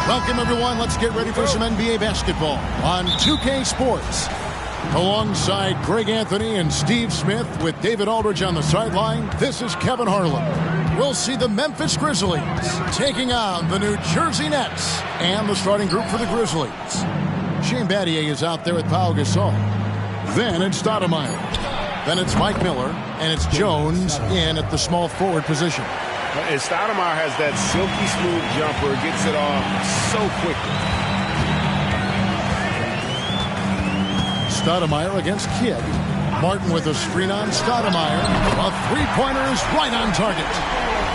Welcome, everyone. Let's get ready for some NBA basketball on 2K Sports. Alongside Greg Anthony and Steve Smith with David Aldridge on the sideline, this is Kevin Harlan. We'll see the Memphis Grizzlies taking on the New Jersey Nets and the starting group for the Grizzlies. Shane Battier is out there with Pau Gasol. Then it's Stoudemire. Then it's Mike Miller, and it's Jones in at the small forward position. And Stoudemire has that silky smooth jumper, gets it off so quickly. Stoudemire against Kidd. Martin with a screen on Stoudemire. A three-pointer is right on target.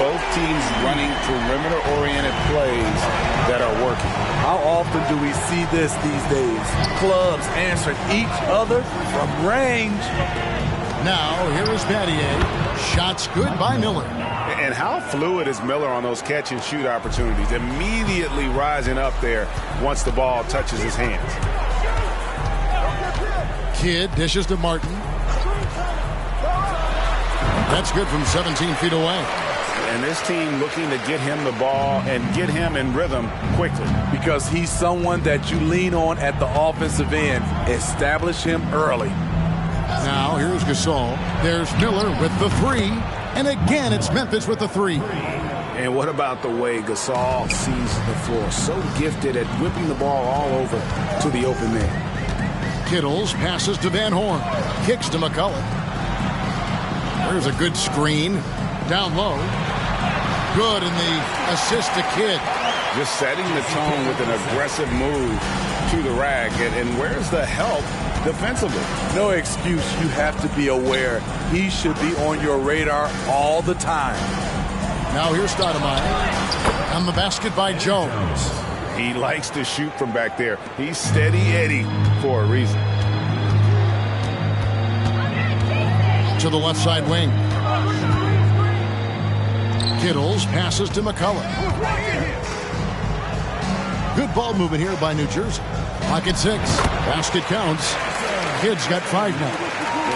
Both teams running perimeter-oriented plays that are working. How often do we see this these days? Clubs answering each other from range. Now, here is Battier. Shots good by Miller. And how fluid is Miller on those catch-and-shoot opportunities? Immediately rising up there once the ball touches his hands. Kidd dishes to Martin. That's good from 17 feet away. And this team looking to get him the ball and get him in rhythm quickly. Because he's someone that you lean on at the offensive end. Establish him early. Now, here's Gasol. There's Miller with the three. And again, it's Memphis with the three. And what about the way Gasol sees the floor? So gifted at whipping the ball all over to the open man. Kittles passes to Van Horn. Kicks to McCullough. There's a good screen. Down low. Good, and the assist to Kidd. Just setting the tone with an aggressive move to the rack. And where's the help defensively? No excuse. You have to be aware. He should be on your radar all the time. Now here's Stoudemire. On the basket by Jones. He likes to shoot from back there. He's steady Eddie for a reason. To the left side wing. Kittles passes to McCullough. Good ball movement here by New Jersey. Pocket 6. Basket counts. Kidd's got 5 now.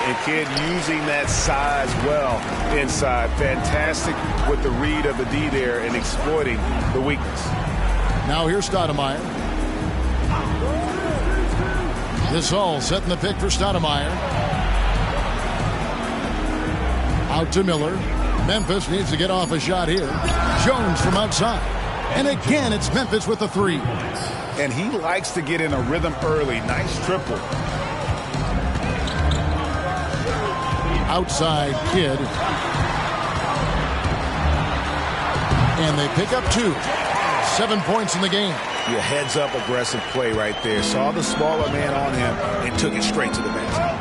And Kidd using that size well inside. Fantastic with the read of the D there and exploiting the weakness. Now here's Stoudemire. This all setting the pick for Stoudemire. Out to Miller. Memphis needs to get off a shot here. Jones from outside. And again, it's Memphis with the three. And he likes to get in a rhythm early. Nice triple. Outside Kidd. And they pick up 2. 7 points in the game. Your heads-up aggressive play right there. Saw the smaller man on him and took it straight to the basket.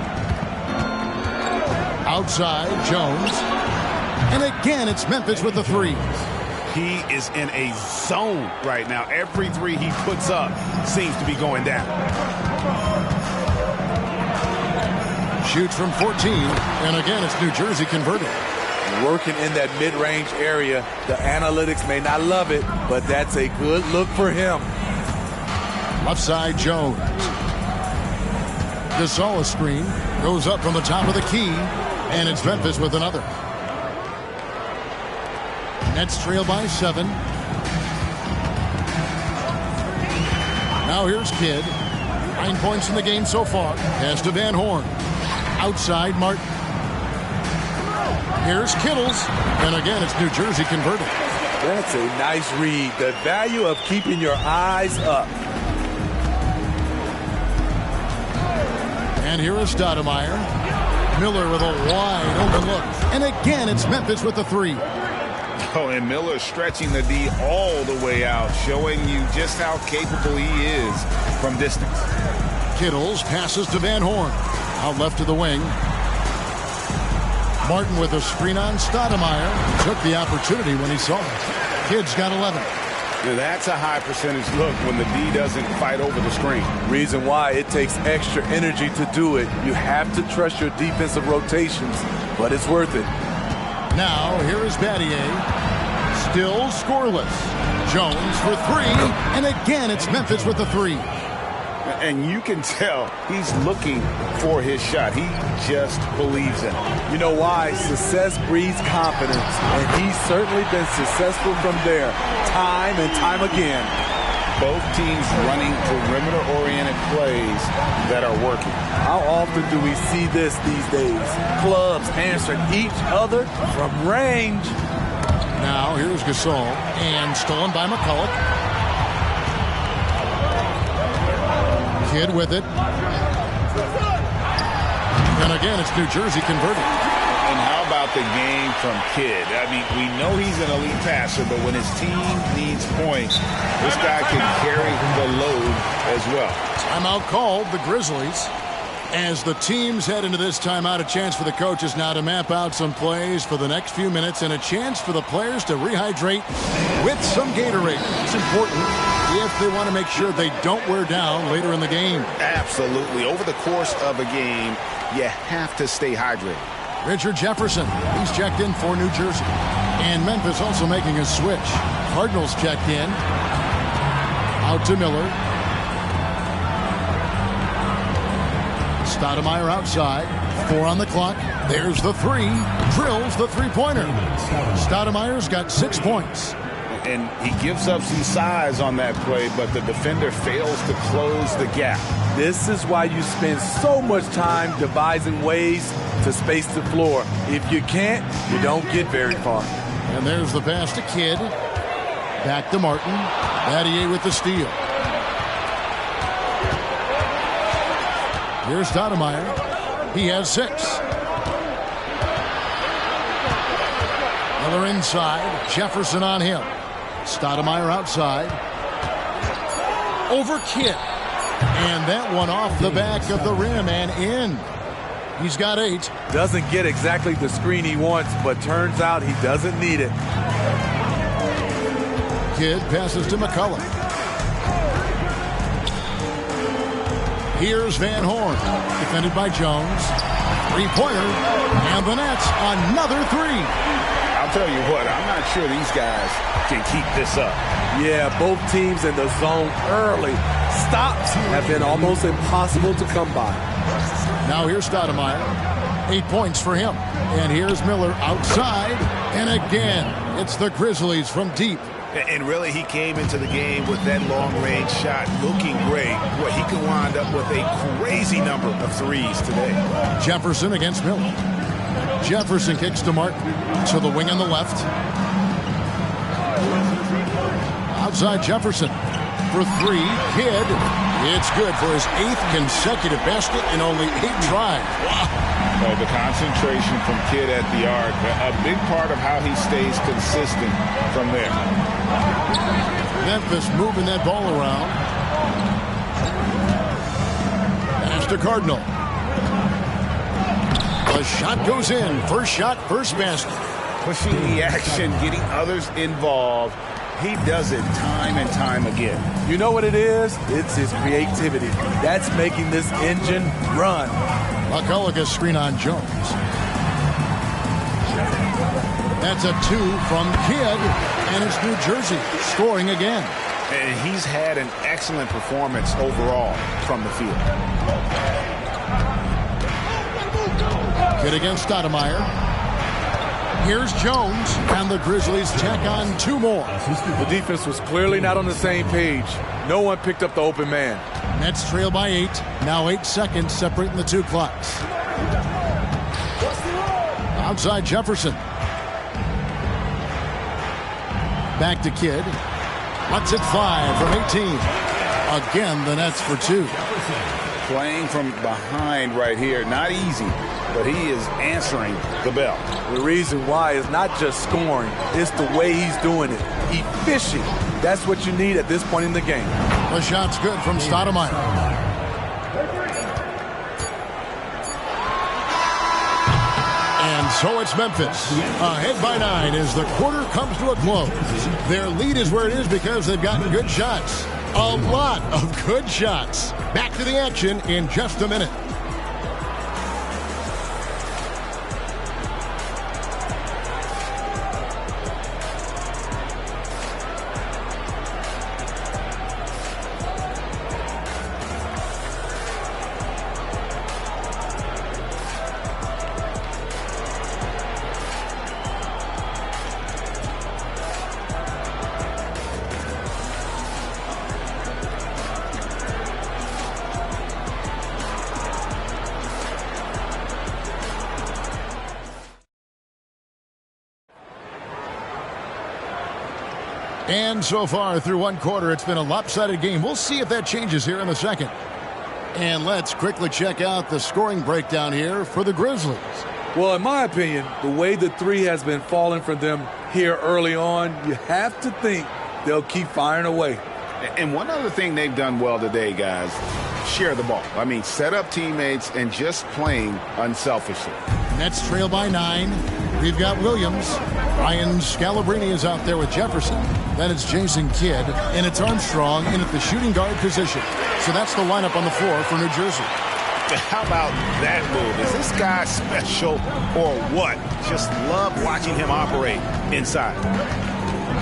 Outside Jones. And again, it's Memphis with the three. He is in a zone right now. Every three he puts up seems to be going down. Shoots from 14. And again, it's New Jersey converted. Working in that mid-range area. The analytics may not love it, but that's a good look for him. Left side Jones. Gasol screen. Goes up from the top of the key. And it's Memphis with another. Nets trail by 7. Now here's Kidd. 9 points in the game so far. Pass to Van Horn. Outside Martin. Here's Kittles. And again, it's New Jersey converted. That's a nice read. The value of keeping your eyes up. And here is Stoudemire. Miller with a wide open look. And again, it's Memphis with the three. Oh, and Miller stretching the D all the way out, showing you just how capable he is from distance. Kittles passes to Van Horn. Out left to the wing. Martin with a screen on Stoudemire. Took the opportunity when he saw it. Kidd's got 11. Now that's a high percentage look when the D doesn't fight over the screen. Reason why it takes extra energy to do it. You have to trust your defensive rotations, but it's worth it. Now, here is Battier. Still scoreless. Jones for 3. And again, it's Memphis with the 3. And you can tell he's looking for his shot. He just believes in it. You know why? Success breeds confidence. And he's certainly been successful from there, time and time again. Both teams running perimeter-oriented plays that are working. How often do we see this these days? Clubs answering each other from range. Now here's Gasol, and stolen by McCulloch. Kidd with it. And again, it's New Jersey converted. And how about the game from Kidd? I mean, we know he's an elite passer, but when his team needs points, this guy can carry the load as well. Timeout called, the Grizzlies. As the teams head into this timeout, a chance for the coaches now to map out some plays for the next few minutes and a chance for the players to rehydrate with some Gatorade. It's important if they want to make sure they don't wear down later in the game. Absolutely. Over the course of a game, you have to stay hydrated. Richard Jefferson, he's checked in for New Jersey. And Memphis also making a switch. Cardinals checked in. Out to Miller. Stoudemire outside. 4 on the clock. There's the 3. Drills the three-pointer. Stoudemire's got 6 points. And he gives up some size on that play, but the defender fails to close the gap. This is why you spend so much time devising ways to space the floor. If you can't, you don't get very far. And there's the pass to Kidd. Back to Martin. Battier with the steal. Here's Stoudemire. He has 6. Miller inside. Jefferson on him. Stoudemire outside. Over Kidd. And that one off the back of the rim and in. He's got 8. Doesn't get exactly the screen he wants, but turns out he doesn't need it. Kidd passes to McCulloch. Here's Van Horn. Defended by Jones. Three-pointer. And the Nets, another 3. I'll tell you what, I'm not sure these guys can keep this up. Yeah, both teams in the zone early. Stops have been almost impossible to come by. Now here's Stoudemire. 8 points for him. And here's Miller outside. And again, it's the Grizzlies from deep. And really, he came into the game with that long-range shot looking great. Well, he could wind up with a crazy number of threes today. Jefferson against Miller. Jefferson kicks to Martin. To the wing on the left. Outside Jefferson. For 3, Kidd. It's good for his 8th consecutive basket in only 8 tries. Wow. Well, the concentration from Kidd at the arc, a big part of how he stays consistent from there. Memphis moving that ball around. Pass to Cardinal. The shot goes in. First shot, first basket. Pushing the action, getting others involved. He does it time and time again. You know what it is? It's his creativity. That's making this engine run. McCulloch screen on Jones. That's a 2 from Kidd, and it's New Jersey scoring again. And he's had an excellent performance overall from the field. Kidd against Stoudemire. Here's Jones, and the Grizzlies check on 2 more. The defense was clearly not on the same page. No one picked up the open man. Nets trail by 8. Now 8 seconds separating the 2 clocks. Outside Jefferson. Back to Kidd. Lets it fly from 18. Again, the Nets for 2. Playing from behind right here. Not easy, but he is answering the bell. The reason why is not just scoring. It's the way he's doing it. Efficient. That's what you need at this point in the game. The shot's good from Stoudemire. And so it's Memphis, ahead by 9 as the quarter comes to a close. Their lead is where it is because they've gotten good shots. A lot of good shots. Back to the action in just a minute. And so far through one quarter, it's been a lopsided game. We'll see if that changes here in the second. And let's quickly check out the scoring breakdown here for the Grizzlies. Well, in my opinion, the way the three has been falling for them here early on, you have to think they'll keep firing away. And one other thing they've done well today, guys, share the ball. I mean, set up teammates and just playing unselfishly. Nets trail by 9. We've got Williams. Ryan Scalabrine is out there with Jefferson. Then it's Jason Kidd, and it's Armstrong in at the shooting guard position. So that's the lineup on the floor for New Jersey. How about that move? Is this guy special or what? Just love watching him operate inside.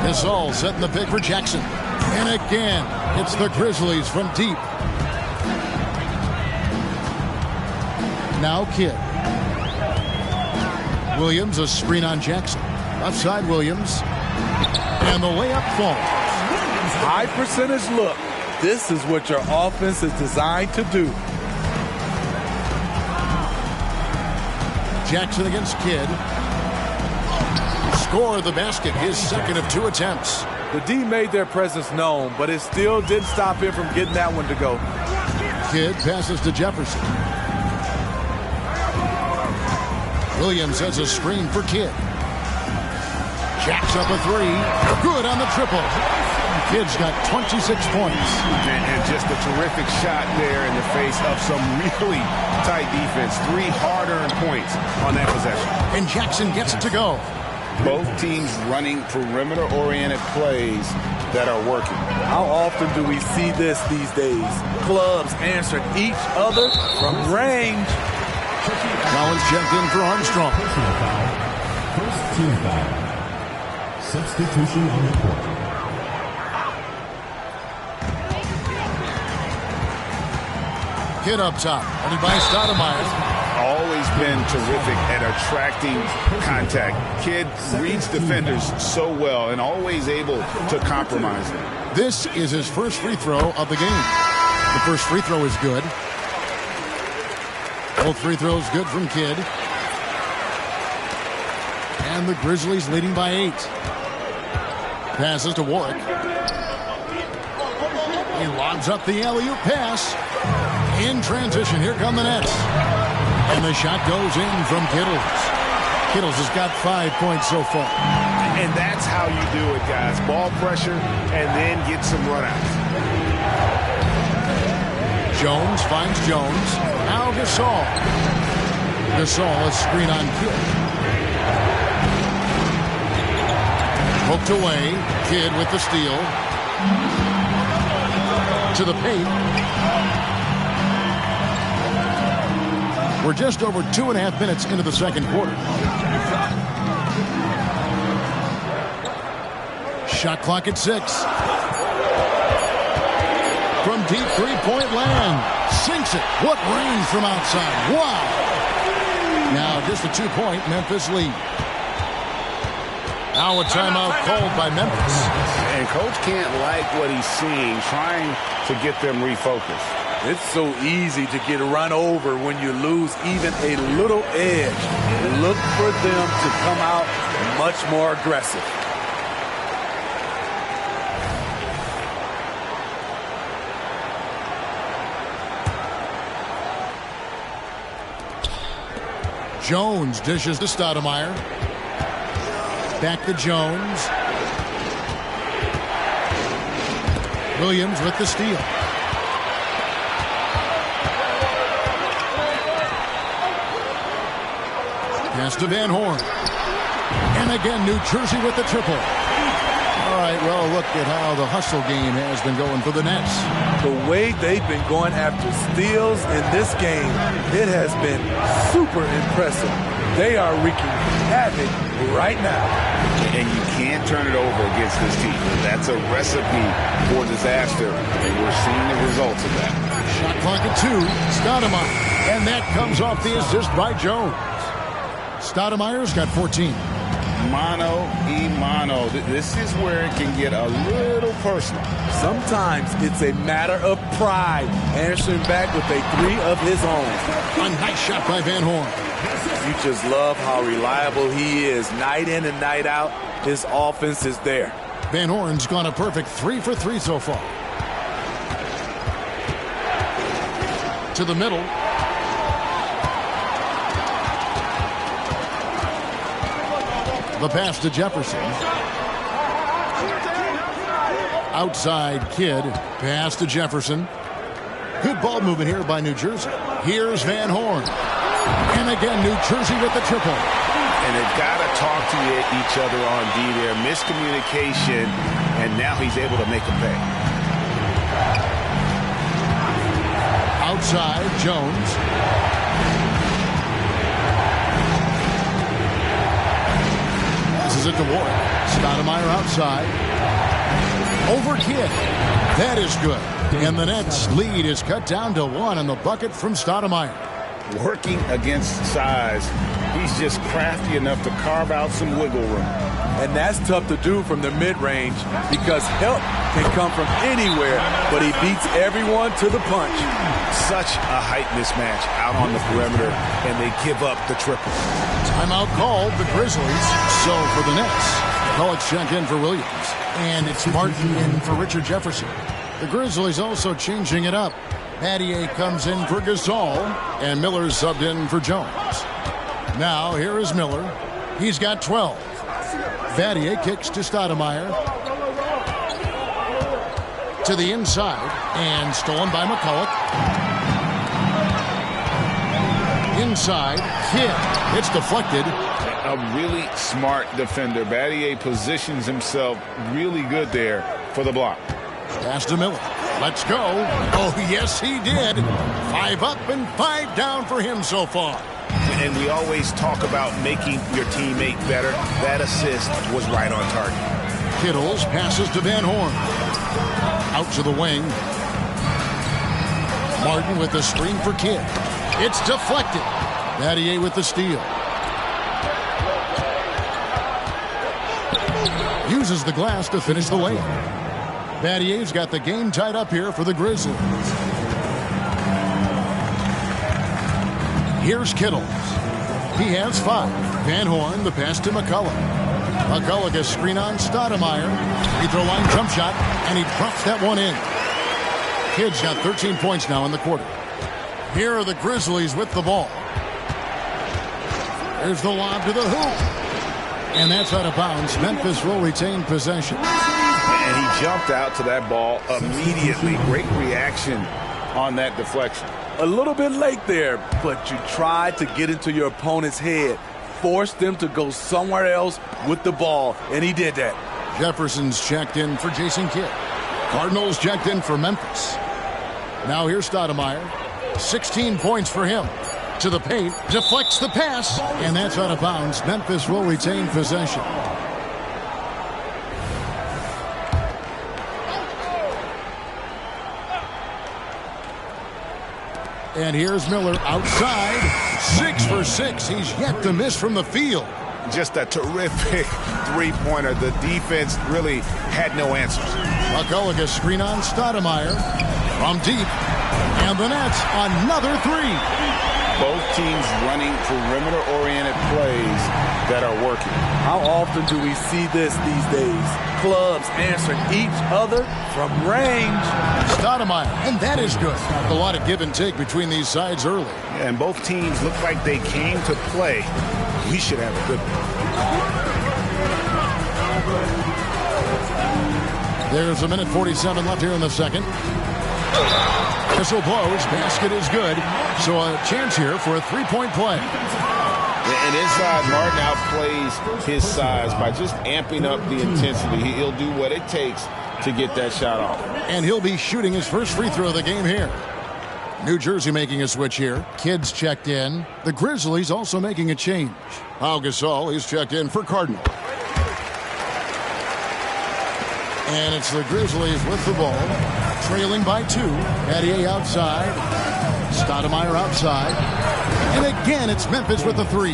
This all setting the pick for Jackson. And again, it's the Grizzlies from deep. Now Kidd. Williams, a screen on Jackson. Left side, Williams. And the layup falls. High percentage look. This is what your offense is designed to do. Jackson against Kidd. Score the basket, his second of 2 attempts. The D made their presence known, but it still didn't stop him from getting that one to go. Kidd passes to Jefferson. Williams has a screen for Kidd. Jacks up a 3. Good on the triple. Kidd's got 26 points. And just a terrific shot there in the face of some really tight defense. 3 hard-earned points on that possession. And Jackson gets it to go. Both teams running perimeter-oriented plays that are working. How often do we see this these days? Clubs answering each other from range. Collins checked in for Armstrong. First team foul. Substitution on the court. Kidd up top, headed by Stoudemire. Always been terrific at attracting contact. Kidd reads defenders so well and always able to compromise them. This is his first free throw of the game. The first free throw is good. Both free throws good from Kidd. And the Grizzlies leading by 8. Passes to Warwick. He lobs up the alley-oop pass. In transition, here come the Nets. And the shot goes in from Kittles. Kittles has got 5 points so far. And that's how you do it, guys. Ball pressure and then get some runouts. Jones finds Jones. Now Gasol. Gasol, a screen on Kidd. Poked away. Kidd with the steal. To the paint. We're just over 2.5 minutes into the second quarter. Shot clock at 6. From deep three-point land. Sinks it. What range from outside. Wow. Now just a 2-point Memphis lead. Now a timeout called by Memphis. And coach can't like what he's seeing, trying to get them refocused. It's so easy to get run over when you lose even a little edge. Look for them to come out much more aggressive. Jones dishes to Stoudemire. Back to Jones. Williams with the steal. Pass to Van Horn. And again, New Jersey with the triple. All right, well, look at how the hustle game has been going for the Nets. The way they've been going after steals in this game, it has been super impressive. They are wreaking havoc right now. And you can't turn it over against this team. That's a recipe for disaster, and we're seeing the results of that. Shot clock at 2. Stoudemire. And that comes off the assist by Jones. Stoudemire's got 14. Mano y mano. This is where it can get a little personal. Sometimes it's a matter of pride, answering back with a 3 of his own. A nice shot by Van Horn. You just love how reliable he is. Night in and night out, his offense is there. Van Horn's gone a perfect 3 for 3 so far. To the middle. The pass to Jefferson. Outside Kidd. Pass to Jefferson. Good ball movement here by New Jersey. Here's Van Horn. And again, New Jersey with the triple. And they've got to talk to each other on D there. Miscommunication, and now he's able to make a pay. Outside, Jones. Passes it to Warren. Stoudemire outside. Over Kidd. That is good. And the Nets' lead is cut down to 1 on the bucket from Stoudemire. Working against size, he's just crafty enough to carve out some wiggle room. And that's tough to do from the mid-range because help can come from anywhere, but he beats everyone to the punch. Such a height mismatch out on the perimeter, and they give up the triple. Timeout called, the Grizzlies. So for the Nets, McCulloch's checked in for Williams. And it's Martin in for Richard Jefferson. The Grizzlies also changing it up. Battier comes in for Gasol, and Miller subbed in for Jones. Now here is Miller. He's got 12. Battier kicks to Stoudemire. To the inside, and stolen by McCulloch. Inside, Kidd. It's deflected. A really smart defender. Battier positions himself really good there for the block. Pass to Miller. Let's go. Oh, yes, he did. 5 up and 5 down for him so far. And we always talk about making your teammate better. That assist was right on target. Kittles passes to Van Horn. Out to the wing. Martin with the screen for Kidd. It's deflected. Battier with the steal. Uses the glass to finish the layup. Battier's got the game tied up here for the Grizzlies. Here's Kittles. He has 5. Van Horn, the pass to McCulloch. McCulloch a screen on Stoudemire. Free throw line jump shot, and he drops that one in. Kidd's got 13 points now in the quarter. Here are the Grizzlies with the ball. There's the lob to the hoop. And that's out of bounds. Memphis will retain possession. And he jumped out to that ball immediately. Great reaction on that deflection. A little bit late there, but you tried to get into your opponent's head. Force them to go somewhere else with the ball, and he did that. Jefferson's checked in for Jason Kidd. Cardinals checked in for Memphis. Now here's Stoudemire. 16 points for him. To the paint, deflects the pass, and that's out of bounds. Memphis will retain possession. And here's Miller outside. 6 for 6. He's yet to miss from the field. Just a terrific three-pointer. The defense really had no answers. McCulloch a screen on Stoudemire from deep. And the Nets, another 3. Both teams running perimeter-oriented plays that are working. How often do we see this these days? Clubs answering each other from range. Stoudemire, and that is good. A lot of give and take between these sides early. And both teams look like they came to play. We should have a good one. There's a minute 47 left here in the second. Whistle blows. Basket is good. So a chance here for a three-point play. And inside, Martin outplays his size by just amping up the intensity. He'll do what it takes to get that shot off. And he'll be shooting his first free throw of the game here. New Jersey making a switch here. Kidd's checked in. The Grizzlies also making a change. Pau Gasol, he's checked in for Cardinal. And it's the Grizzlies with the ball. Trailing by 2. Battier outside. Stoudemire outside. And again, it's Memphis with the 3.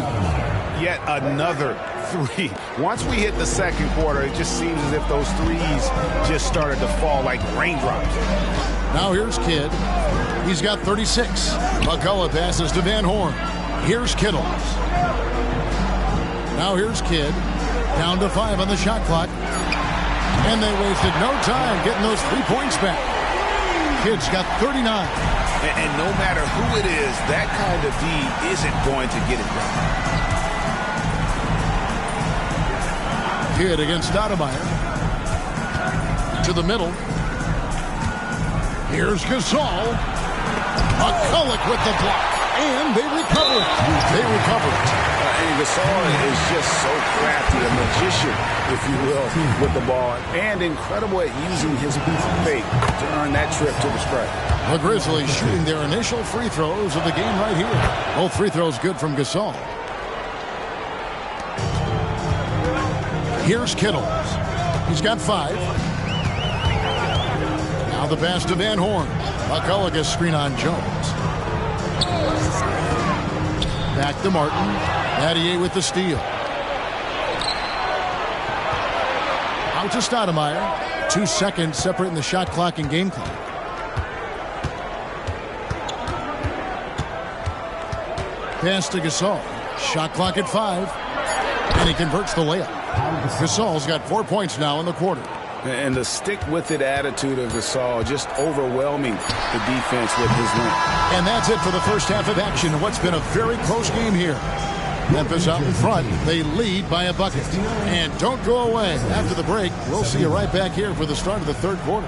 Yet another 3. Once we hit the second quarter, it just seems as if those threes just started to fall like raindrops. Now here's Kidd. He's got 36. McCulloch passes to Van Horn. Here's Kittles. Now here's Kidd. Down to 5 on the shot clock. And they wasted no time getting those 3 points back. Kidd's got 39. And no matter who it is, that kind of D isn't going to get it done. Kidd against Stoudemire. To the middle. Here's Gasol. McCulloch with the block. And they recover it. They recover it. And Gasol is just so crafty, a magician, if you will, with the ball. And incredible at using his fake to earn that trip to the stripe. The Grizzlies shooting their initial free throws of the game right here. Both free throws good from Gasol. Here's Kittles. He's got 5. Now the pass to Van Horn. McCulloch a screen on Jones. Back to Martin. Battier with the steal. Out to Stoudemire. 2 seconds separating the shot clock and game clock. Pass to Gasol. Shot clock at 5. And he converts the layup. Gasol's got 4 points now in the quarter. And the stick-with-it attitude of Gasol just overwhelming the defense with his length. And that's it for the first half of action in what's been a very close game here. Memphis out in front. They lead by a bucket. And don't go away. After the break, we'll see you right back here for the start of the third quarter.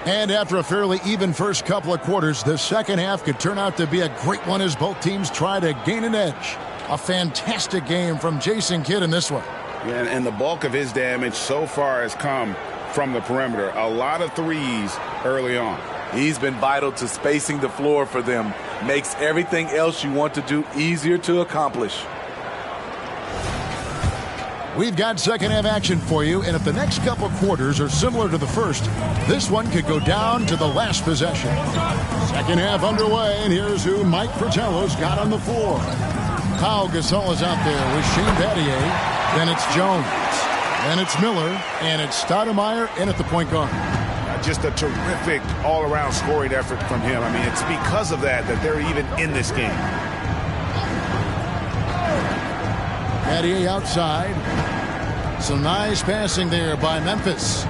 And after a fairly even first couple of quarters, the second half could turn out to be a great one as both teams try to gain an edge. A fantastic game from Jason Kidd in this one. Yeah, and the bulk of his damage so far has come from the perimeter. A lot of threes early on. He's been vital to spacing the floor for them. Makes everything else you want to do easier to accomplish. We've got second half action for you, and if the next couple quarters are similar to the first, this one could go down to the last possession. Second half underway, and here's who Mike Fratello's got on the floor. Pau Gasol is out there with Shane Battier. Then it's Jones. Then it's Miller, and it's Stoudemire in at the point guard. Just a terrific all-around scoring effort from him. I mean, it's because of that they're even in this game. Battier outside. Some nice passing there by Memphis.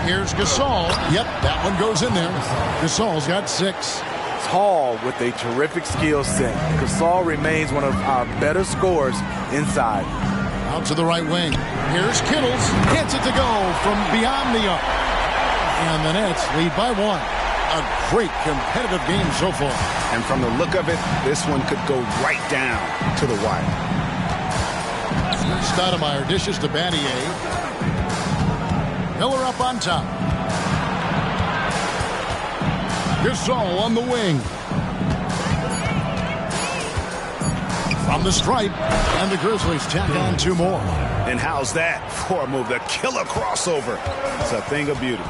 Here's Gasol. Yep, that one goes in there. Gasol's got 6. Tall with a terrific skill set. Gasol remains one of our better scorers inside. Out to the right wing. Here's Kittles. Gets it to go from beyond the arc. And the Nets lead by 1. A great competitive game so far. And from the look of it, this one could go right down to the wire. Stoudemire dishes to Battier. Miller up on top. Gasol on the wing. From the stripe. And the Grizzlies tack on 2 more. And how's that for a move? The killer crossover. It's a thing of beauty.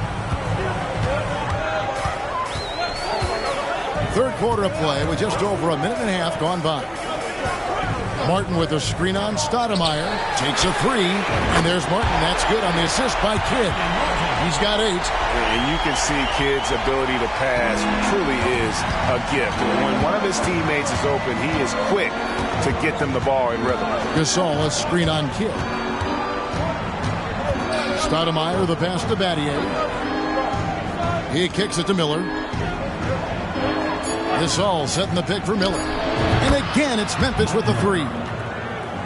Third quarter of play with just over a minute and a half gone by. Martin with a screen on Stoudemire. Takes a 3. And there's Martin. That's good on the assist by Kidd. He's got 8. And you can see Kidd's ability to pass truly is a gift. And when one of his teammates is open, he is quick to get them the ball in rhythm. Gasol a screen on Kidd. Stoudemire the pass to Battier. He kicks it to Miller. Gasol setting the pick for Miller. And again, it's Memphis with the 3.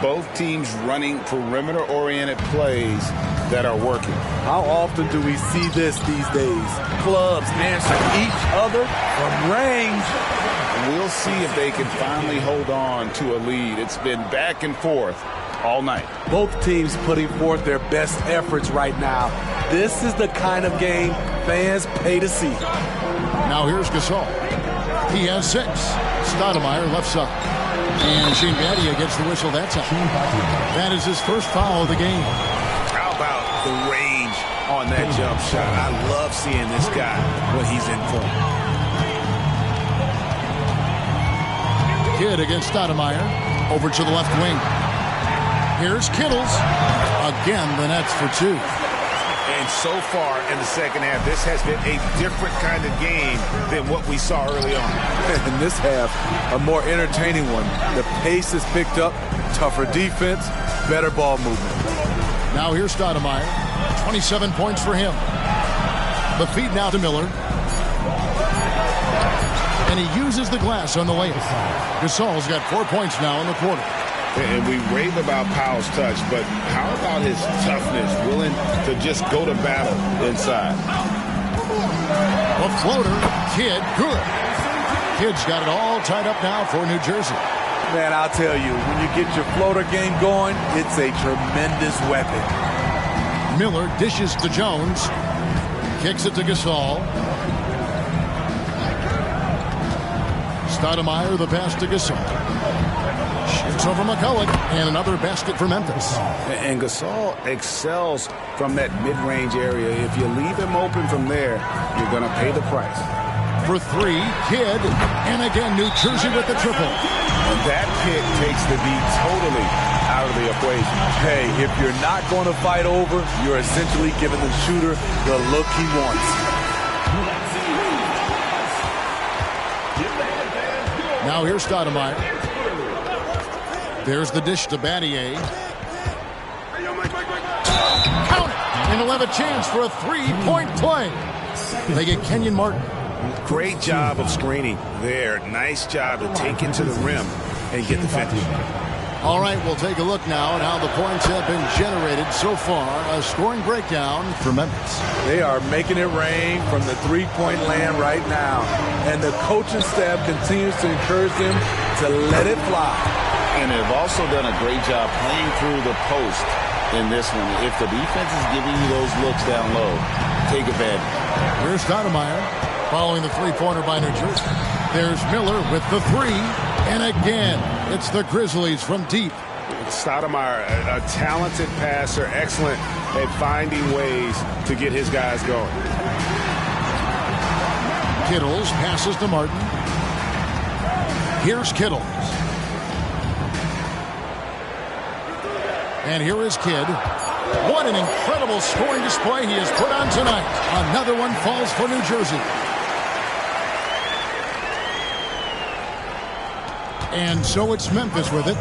both teams running perimeter-oriented plays that are working. How often do we see this these days? Clubs answer each other from range. We'll see if they can finally hold on to a lead. It's been back and forth all night. Both teams putting forth their best efforts right now. This is the kind of game fans pay to see. Now here's Gasol. He has 6. Stoudemire left side. And Shane Battier gets the whistle that time. That is his first foul of the game. How about the range on that jump shot? I love seeing this guy when he's in form. Kidd against Stoudemire. Over to the left wing. Here's Kittles. Again, the Nets for 2. And so far in the second half, this has been a different kind of game than what we saw early on. In this half, a more entertaining one. The pace is picked up, tougher defense, better ball movement. Now here's Stoudemire. 27 points for him. The feed now to Miller. And he uses the glass on the layup. Gasol's got 4 points now in the quarter. And we rave about Powell's touch, but how about his toughness, willing to just go to battle inside? A floater, Kidd, good. Kidd's got it all tied up now for New Jersey. Man, I'll tell you, when you get your floater game going, it's a tremendous weapon. Miller dishes to Jones. Kicks it to Gasol. Stoudemire, the pass to Gasol. Shoots over McCulloch, and another basket for Memphis. And Gasol excels from that mid-range area. If you leave him open from there, you're going to pay the price. For 3, Kidd, and again New Jersey with the triple. And that pick takes the D totally out of the equation. Hey, if you're not going to fight over, you're essentially giving the shooter the look he wants. Now here's Stoudemire. There's the dish to Battier. Count it! And he'll have a chance for a 3-point play. They get Kenyon Martin. Great job of screening there. Nice job to take it to the rim and get the finish. All right, we'll take a look now at how the points have been generated so far. A scoring breakdown for Memphis. They are making it rain from the three-point land right now. And the coaching staff continues to encourage them to let it fly. And they've also done a great job playing through the post in this one. If the defense is giving you those looks down low, take advantage. Here's Stoudemire following the three-pointer by New Jersey. There's Miller with the 3. And again, it's the Grizzlies from deep. Stoudemire, a talented passer, excellent at finding ways to get his guys going. Kittles passes to Martin. Here's Kittles. And here is Kidd. What an incredible scoring display he has put on tonight. Another one falls for New Jersey. And so it's Memphis with it.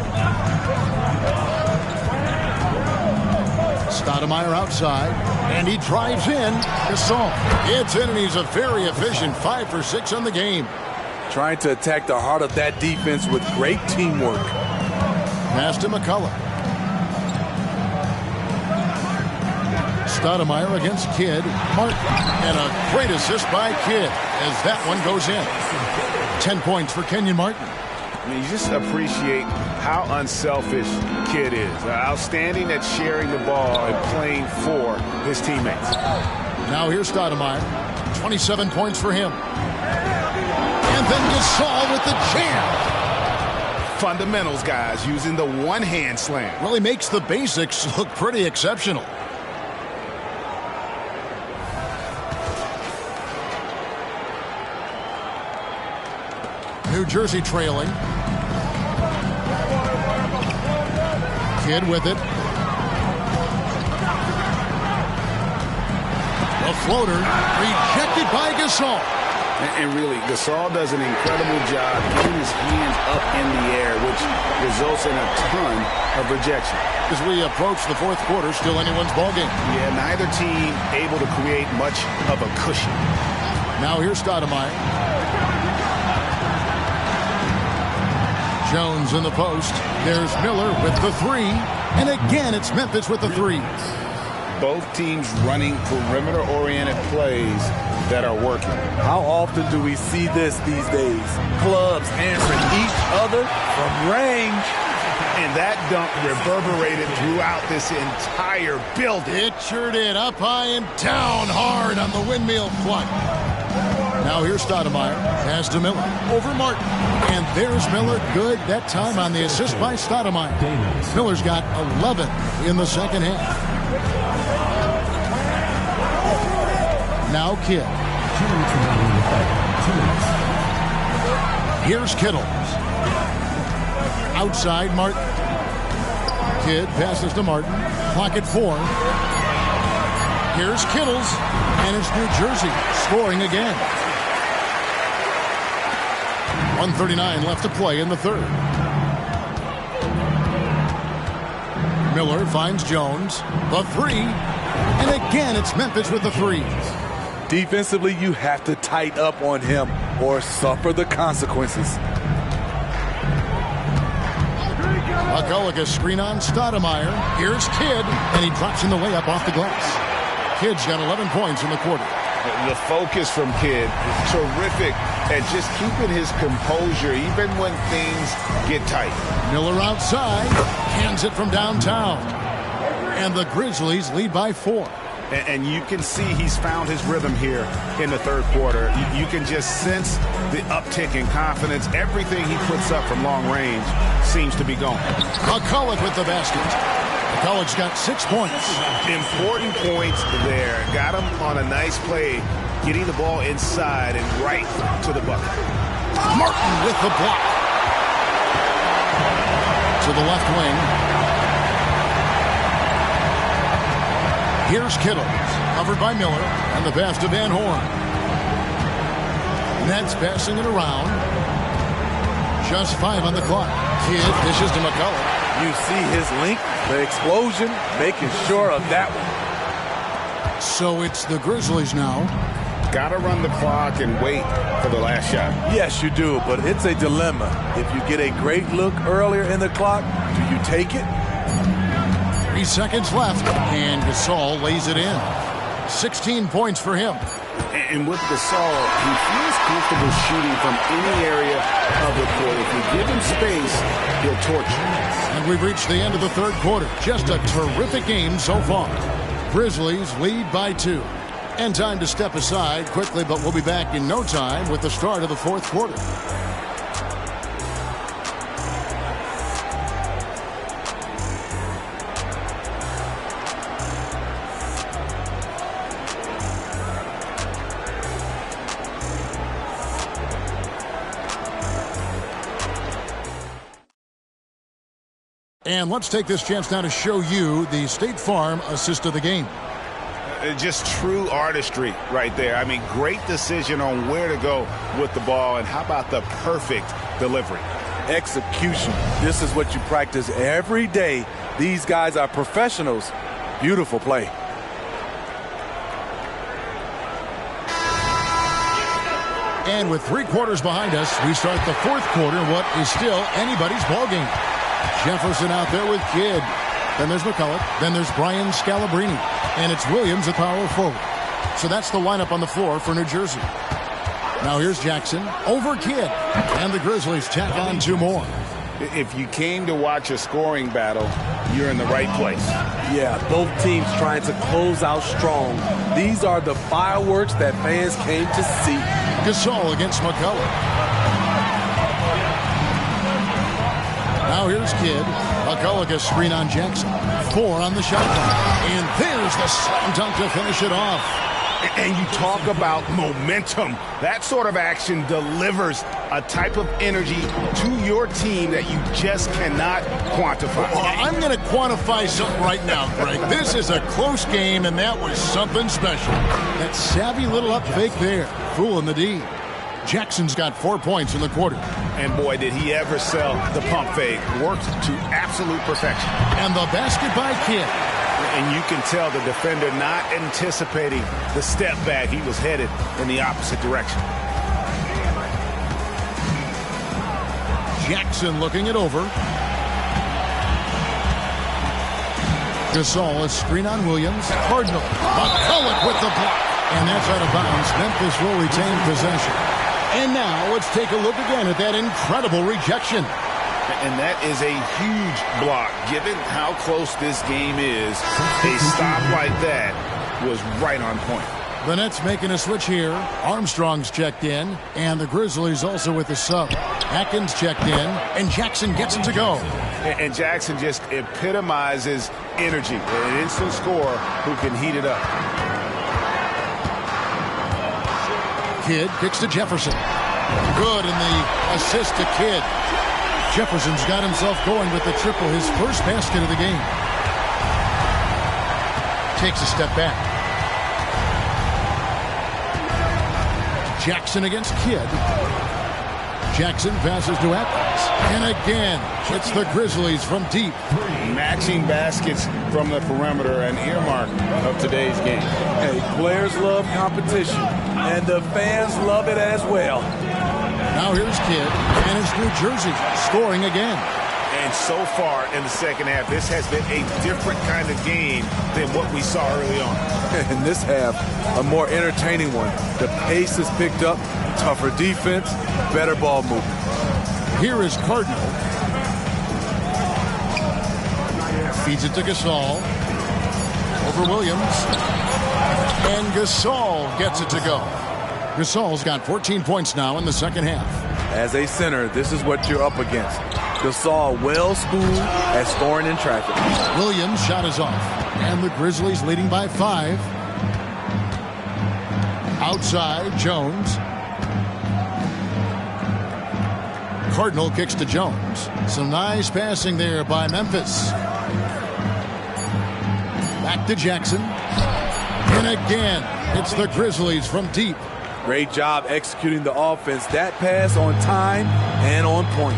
Stoudemire outside. And he drives in. Gasol. It's in, and he's a very efficient 5 for 6 on the game. Trying to attack the heart of that defense with great teamwork. Pass to McCulloch. Stoudemire against Kidd. Martin. And a great assist by Kidd as that one goes in. 10 points for Kenyon Martin. I mean, you just appreciate how unselfish Kidd is. Outstanding at sharing the ball and playing for his teammates. Now here's Stoudemire. 27 points for him. And then Gasol with the jam. Fundamentals, guys, using the one-hand slam. Really makes the basics look pretty exceptional. New Jersey trailing. Kidd with it. A floater rejected by Gasol. And really, Gasol does an incredible job getting his hands up in the air, which results in a ton of rejection. As we approach the fourth quarter, still anyone's ballgame. Yeah, neither team able to create much of a cushion. Now here's Stoudemire. Jones in the post. There's Miller with the three. And again, it's Memphis with the three. Both teams running perimeter-oriented plays that are working. How often do we see this these days? Clubs answering each other from range. And that dunk reverberated throughout this entire building. It sure did. Up high and down hard on the windmill flight. Now here's Stoudemire. Pass to Miller. Over Martin. And there's Miller. Good that time on the assist by Stoudemire. Miller's got 11 in the second half. Now Kidd. Here's Kittle. Outside Martin. Kidd passes to Martin. Clock at 4. Here's Kittles. And it's New Jersey scoring again. 1:39 left to play in the third. Miller finds Jones. The three. And again, it's Memphis with the threes. Defensively, you have to tighten up on him or suffer the consequences. McCulloch, a screen on Stoudemire. Here's Kidd, and he drops in the layup off the glass. Kidd's got 11 points in the quarter. The focus from Kidd, terrific at just keeping his composure even when things get tight. Miller outside, hands it from downtown. And the Grizzlies lead by 4. And you can see he's found his rhythm here in the third quarter. You can just sense the uptick in confidence. Everything he puts up from long range seems to be going. McCulloch with the basket. McCulloch's got 6 points. Important points there. Got him on a nice play, getting the ball inside and right to the bucket. Martin with the block. To the left wing. Here's Kittle, covered by Miller, and the pass to Van Horn. Nets passing it around. Just 5 on the clock. Kidd dishes to McCulloch. You see his length, the explosion, making sure of that one. So it's the Grizzlies now. Got to run the clock and wait for the last shot. Yes, you do, but it's a dilemma. If you get a great look earlier in the clock, do you take it? 3 seconds left, and Gasol lays it in. 16 points for him. And with Gasol, he feels comfortable shooting from any area of the court. If you give him space, he'll torch you. And we've reached the end of the third quarter. Just a terrific game so far. Grizzlies lead by 2. And time to step aside quickly, but we'll be back in no time with the start of the fourth quarter. And let's take this chance now to show you the State Farm assist of the game. Just true artistry right there. I mean, great decision on where to go with the ball, and how about the perfect delivery? Execution. This is what you practice every day. These guys are professionals. Beautiful play. And with 3 quarters behind us, we start the fourth quarter, what is still anybody's ball game. Jefferson out there with Kidd. Then there's McCulloch. Then there's Brian Scalabrine. And it's Williams at power forward. So that's the lineup on the floor for New Jersey. Now here's Jackson over Kidd. And the Grizzlies tack on 2 more. If you came to watch a scoring battle, you're in the right place. Yeah, both teams trying to close out strong. These are the fireworks that fans came to see. Gasol against McCulloch. Now here's Kidd. McCulloch a screen on Jackson. 4 on the shot clock. And there's the slam dunk to finish it off. And you talk about momentum. That sort of action delivers a type of energy to your team that you just cannot quantify. Well, I'm going to quantify something right now, Greg. This is a close game, and that was something special. That savvy little up fake there. Fooling the D. Jackson's got 4 points in the quarter. And boy, did he ever sell the pump fake. Worked to absolute perfection. And the basket by Kidd. And you can tell the defender not anticipating the step back. He was headed in the opposite direction. Jackson looking it over. Gasol is screen on Williams. Cardinal. McCulloch with the block. And that's out of bounds. Memphis will retain possession. And now let's take a look again at that incredible rejection. And that is a huge block. Given how close this game is, a stop like that was right on point. The Nets making a switch here. Armstrong's checked in, and the Grizzlies also with the sub. Atkins checked in, and Jackson gets it to go. And Jackson just epitomizes energy. An instant scorer who can heat it up. Kidd kicks to Jefferson. Good in the assist to Kidd. Jefferson's got himself going with the triple, his first basket of the game. Takes a step back. Jackson against Kidd. Jackson passes to Atkins. And again, it's the Grizzlies from deep. Matching baskets from the perimeter, an earmark of today's game. Hey, players love competition, and the fans love it as well. Now here's Kidd, and it's New Jersey scoring again. And so far in the second half, this has been a different kind of game than what we saw early on. In this half, a more entertaining one. The pace has picked up, tougher defense, better ball movement. Here is Cardinal. Feeds it to Gasol. Over Williams. And Gasol gets it to go. Gasol's got 14 points now in the second half. As a center, this is what you're up against. Gasol well-schooled at scoring in traffic. Williams' shot is off. And the Grizzlies leading by 5. Outside, Jones. Cardinal kicks to Jones. Some nice passing there by Memphis. Back to Jackson. And again, it's the Grizzlies from deep. Great job executing the offense. That pass on time and on point.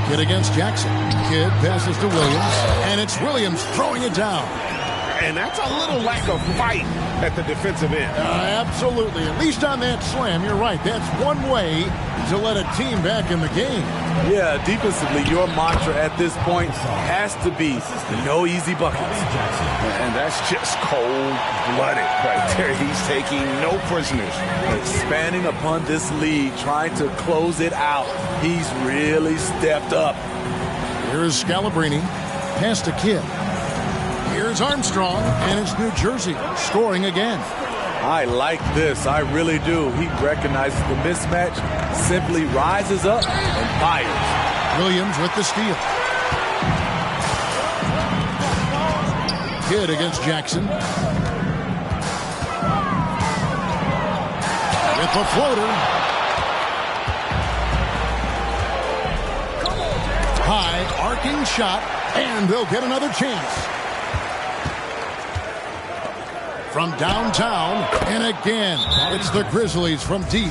Kidd against Jackson. Kidd passes to Williams. And it's Williams throwing it down. And that's a little lack of fight at the defensive end. Absolutely. At least on that slam, you're right. That's one way to let a team back in the game. Yeah, defensively, your mantra at this point has to be no easy buckets. And that's just cold-blooded right there. He's taking no prisoners. Expanding upon this lead, trying to close it out. He's really stepped up. Here's Scalabrine. Pass to Kidd. Here's Armstrong, and it's New Jersey scoring again. I like this. I really do. He recognizes the mismatch, simply rises up and fires. Williams with the steal. Kidd against Jackson. With the floater. High, arcing shot, and they'll get another chance. From downtown, and again, it's the Grizzlies from deep.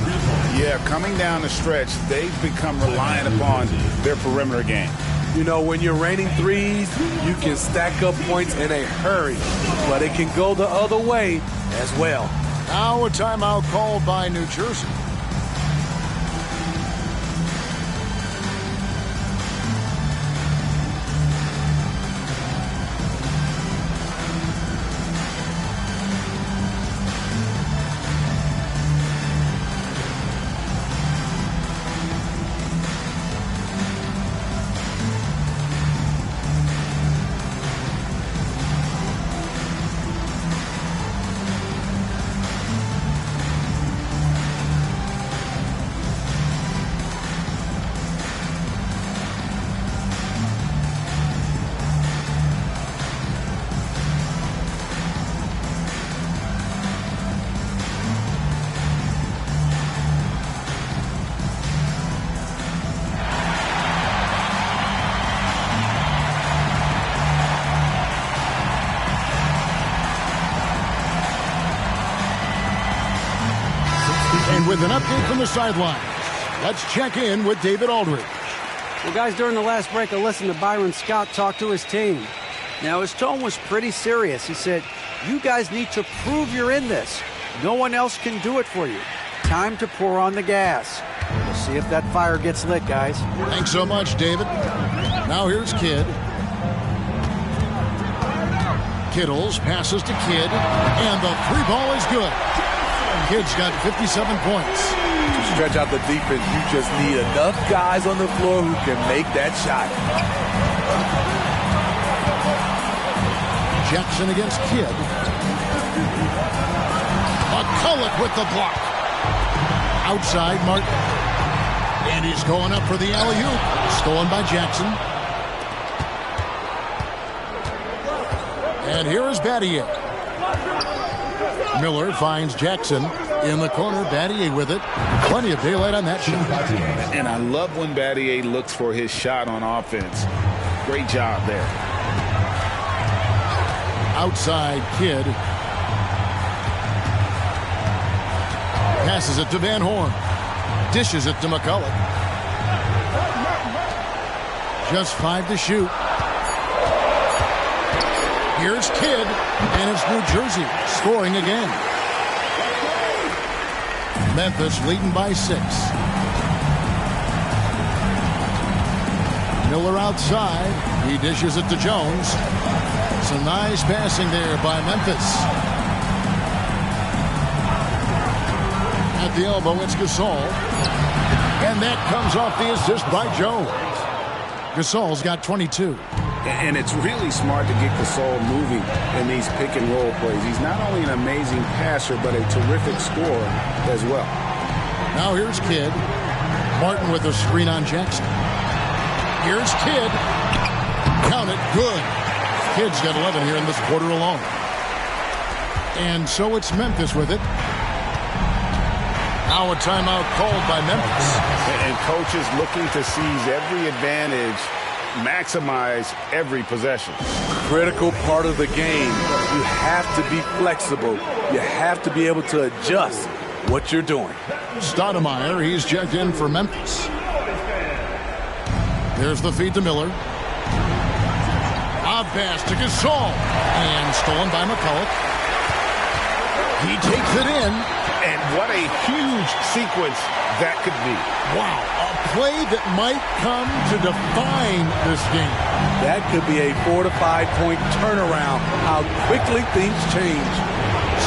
Yeah, coming down the stretch, they've become reliant upon their perimeter game. You know, when you're raining threes, you can stack up points in a hurry, but it can go the other way as well. Now a timeout called by New Jersey. And with an update from the sidelines, let's check in with David Aldridge. Well, guys, during the last break, I listened to Byron Scott talk to his team. Now, his tone was pretty serious. He said, you guys need to prove you're in this. No one else can do it for you. time to pour on the gas. We'll see if that fire gets lit, guys. Thanks so much, David. Now here's Kidd. Kittles passes to Kidd, and the three ball is good. Kidd's got 57 points. To stretch out the defense, you just need enough guys on the floor who can make that shot. Jackson against Kidd. McCulloch with the block. Outside, Martin. And he's going up for the alley-oop. Stolen by Jackson. And here is Battier. Miller finds Jackson in the corner. Battier with it. Plenty of daylight on that shot. And I love when Battier looks for his shot on offense. Great job there. Outside, Kidd. Passes it to Van Horn. Dishes it to McCulloch. Just 5 to shoot. Here's Kidd, and it's New Jersey scoring again. Memphis leading by 6. Miller outside. He dishes it to Jones. Some nice passing there by Memphis. At the elbow, it's Gasol. And that comes off the assist by Jones. Gasol's got 22. And it's really smart to get Gasol moving in these pick-and-roll plays. He's not only an amazing passer, but a terrific scorer as well. Now here's Kidd. Martin with a screen on Jackson. Here's Kidd. Count it. Good. Kidd's got 11 here in this quarter alone. And so it's Memphis with it. Now a timeout called by Memphis. And coaches looking to seize every advantage, maximize every possession. Critical part of the game. You have to be flexible. You have to be able to adjust what you're doing. Stoudemire, he's checked in for Memphis. There's the feed to Miller. A pass to Gasol. And stolen by McCulloch. He takes it in. And what a huge sequence that could be. Wow, a play that might come to define this game. That could be a 4 to 5 point turnaround. How quickly things change.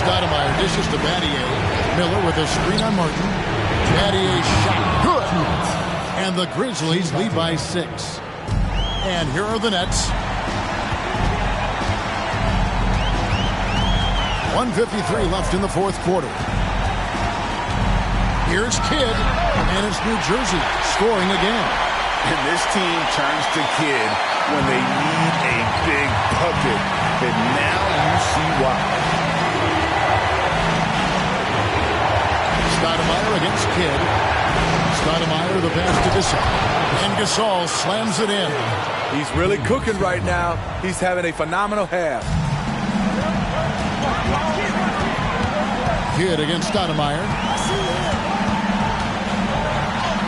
Stoudemire dishes to Battier. Miller with a screen on Martin. Battier shot. Good. And the Grizzlies lead by 6. And here are the Nets. 1:53 left in the fourth quarter. Here's Kidd, and it's New Jersey scoring again. And this team turns to Kidd when they need a big bucket. And now you see why. Stoudemire against Kidd. Stoudemire the pass to Gasol. And Gasol slams it in. He's really cooking right now. He's having a phenomenal half. Kidd against Stoudemire.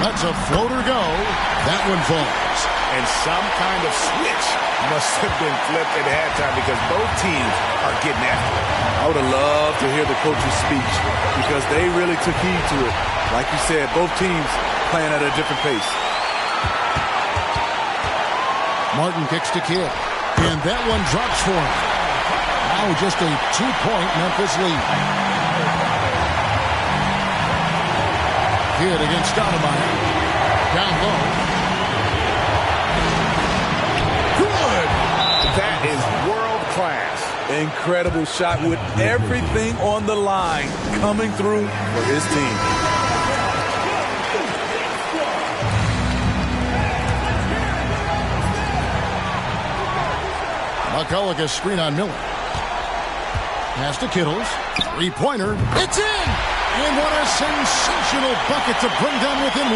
Lets a floater go. That one falls. And some kind of switch must have been flipped at halftime because both teams are getting after it. I would have loved to hear the coach's speech because they really took heed to it. Like you said, both teams playing at a different pace. Martin kicks to Kidd. And that one drops for him. Now just a 2-point Memphis lead. Kidd against Stoudemire. Down low. Good! That is world class. Incredible shot with everything on the line coming through for his team. McCulloch a screen on Miller. Pass to Kittles. 3-pointer. It's in! And what a sensational bucket to bring them within 1.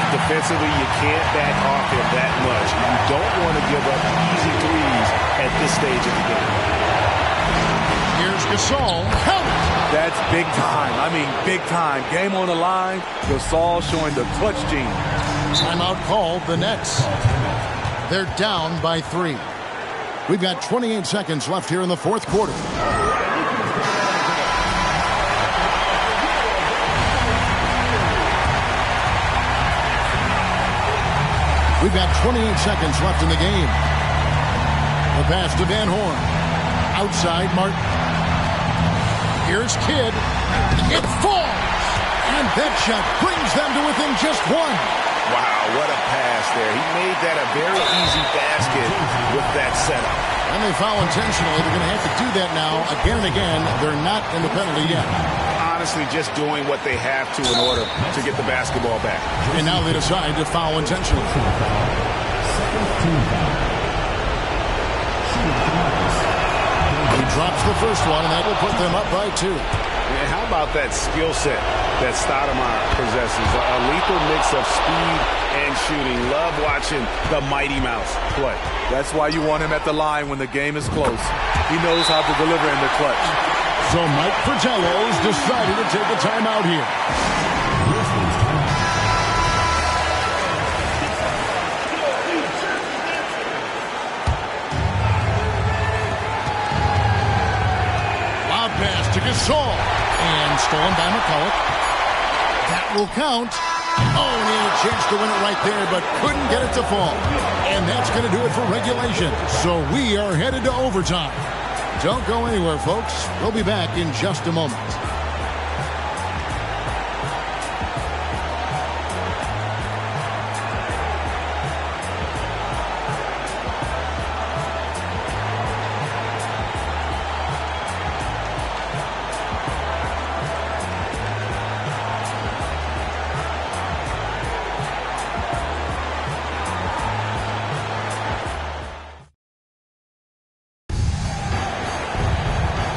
Defensively, you can't back off him that much. You don't want to give up easy threes at this stage of the game. Here's Gasol. Count it! That's big time. I mean, big time. Game on the line. Gasol showing the clutch gene. Timeout called the Nets. They're down by 3. We've got 28 seconds left here in the fourth quarter. We've got 28 seconds left in the game. The pass to Van Horn. Outside, Martin. Here's Kidd. It falls! And that shot brings them to within just one. Wow, what a pass there. He made that a very easy basket with that setup. And they foul intentionally. They're going to have to do that now again and again. They're not in the penalty yet. Honestly, just doing what they have to in order to get the basketball back. And now they decide to foul intentionally. He drops the first one, and that will put them up by 2. And how about that skill set that Stoudemire possesses? A lethal mix of speed and shooting. Love watching the Mighty Mouse play. That's why you want him at the line when the game is close. He knows how to deliver in the clutch. So Mike Fratello's decided to take a timeout here. Loud pass to Gasol. And stolen by McCullough. That will count. Oh, and he had a chance to win it right there, but couldn't get it to fall. And that's going to do it for regulation. So we are headed to overtime. Don't go anywhere, folks. We'll be back in just a moment.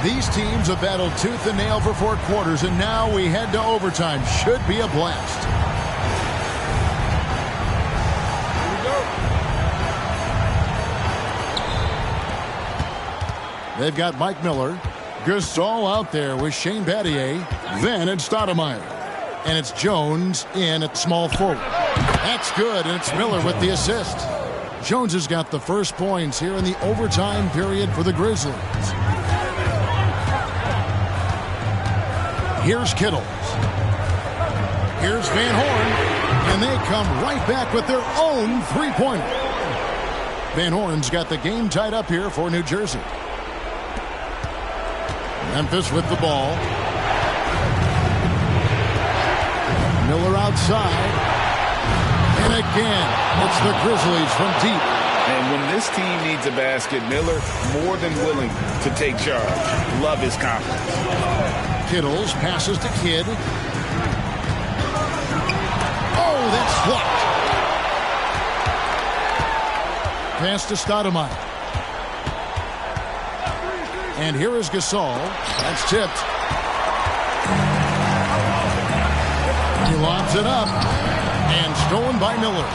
These teams have battled tooth and nail for 4 quarters, and now we head to overtime. Should be a blast. Here we go. They've got Mike Miller. Gasol out there with Shane Battier. Then it's Stoudemire. And it's Jones in at small forward. That's good, and it's Miller with the assist. Jones has got the first points here in the overtime period for the Grizzlies. Here's Kittles. Here's Van Horn. And they come right back with their own three-pointer. Van Horn's got the game tied up here for New Jersey. Memphis with the ball. Miller outside. And again, it's the Grizzlies from deep. And when this team needs a basket, Miller more than willing to take charge. Love his confidence. Kittles passes to Kidd. Oh, that's blocked. Pass to Stoudemire. And here is Gasol. That's tipped. He lobs it up. And stolen by Miller.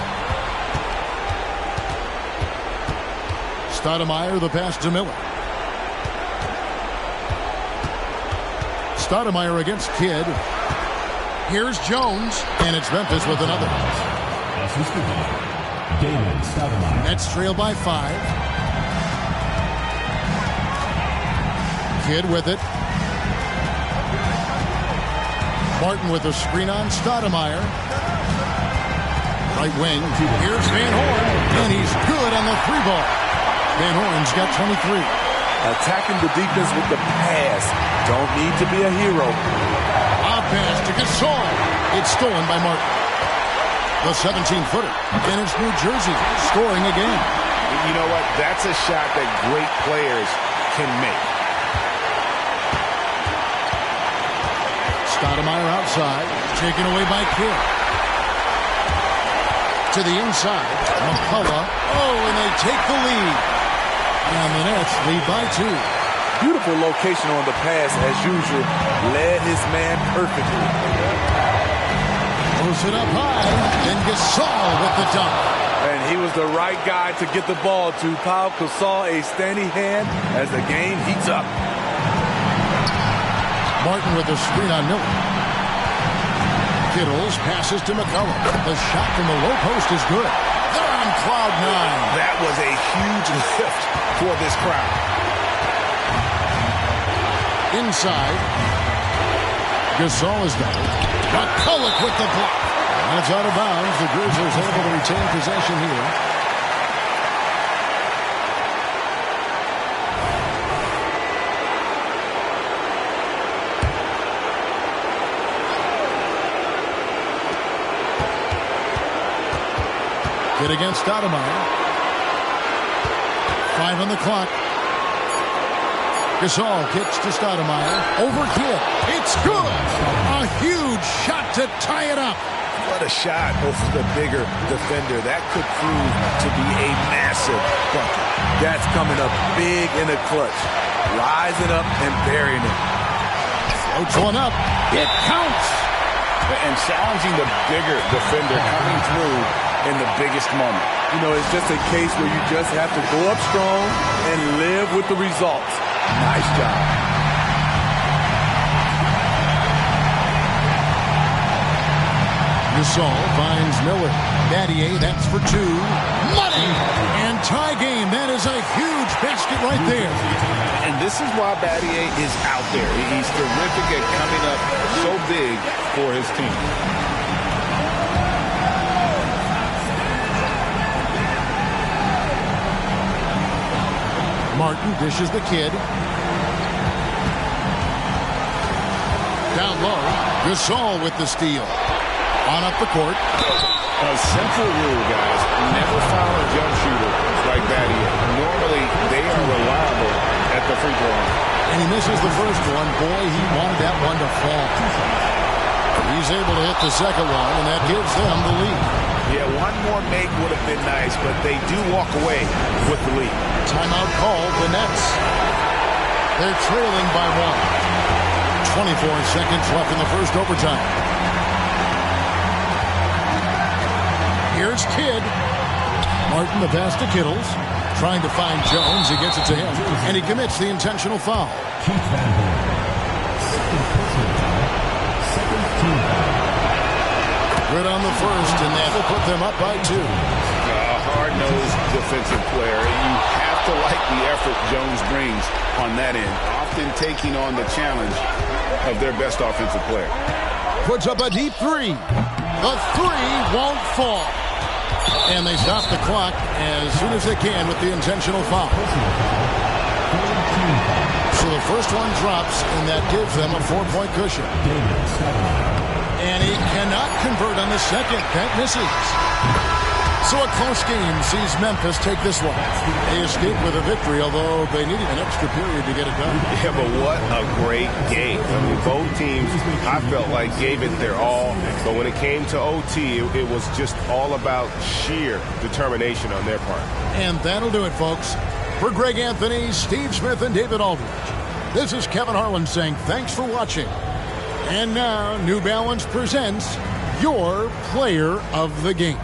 Stoudemire, the pass to Miller. Stoudemire against Kidd. Here's Jones, and it's Memphis with another. Nets trail by 5. Kidd with it. Martin with a screen on Stoudemire. Right wing. Here's Van Horn, and he's good on the 3-ball. Van Horn's got 23. Attacking the defense with the pass. Don't need to be a hero. Lob pass to Gasol. It's stolen by Martin. The 17-footer. And it's New Jersey scoring again. You know what? That's a shot that great players can make. Stoudemire outside. Taken away by Kidd. To the inside. McCullough. Oh, and they take the lead. And the Nets lead by 2. Beautiful location on the pass as usual. Led his man perfectly. Throws it up high. Then Gasol with the dunk. And he was the right guy to get the ball to. Pau Gasol a standing hand as the game heats up. Martin with a screen on Miller. Kittles passes to McCullough. The shot from the low post is good. They're on cloud 9. That was a huge lift for this crowd. Inside. Gasol is got it. McCullough with the block. And it's out of bounds. The Grizzlies able to retain possession here. Kid against Stoudemire. 5 on the clock. Gasol kicks to Stoudemire. Over Kidd. It's good. A huge shot to tie it up. What a shot over the bigger defender. That could prove to be a massive bucket. That's coming up big in the clutch. Rising up and burying it. Floats one up. It counts. And challenging the bigger defender coming through in the biggest moment. You know, it's just a case where you just have to go up strong and live with the results. Nice job. Gasol finds Miller. Battier, that's for 2. Money! And tie game. That is a huge basket right there. And this is why Battier is out there. He's terrific at coming up so big for his team. Martin dishes the Kid. Down low. Gasol with the steal. On up the court. A simple rule, guys. Never foul a jump shooter like Battier. Normally, they are reliable at the free throw line. And he misses the first one. Boy, he wanted that one to fall. He's able to hit the second one, and that gives them the lead. Yeah, one more make would have been nice, but they do walk away with the lead. Timeout called. The Nets. They're trailing by 1. 24 seconds left in the first overtime. Here's Kidd. Martin, the pass to Kittles. Trying to find Jones. He gets it to him. And he commits the intentional foul. Good on the first, and that will put them up by 2. A hard-nosed defensive player. You have to like the effort Jones brings on that end, often taking on the challenge of their best offensive player. Puts up a deep 3. The 3 won't fall. And they stop the clock as soon as they can with the intentional foul. So the first one drops, and that gives them a 4-point cushion. And he cannot convert on the second. That misses. So a close game sees Memphis take this one. They escape with a victory, although they needed an extra period to get it done. Yeah, but what a great game. I mean, both teams, I felt like, gave it their all. But when it came to OT, it was just all about sheer determination on their part. And that'll do it, folks. For Greg Anthony, Steve Smith, and David Aldridge, this is Kevin Harlan saying thanks for watching. And now, New Balance presents your player of the game.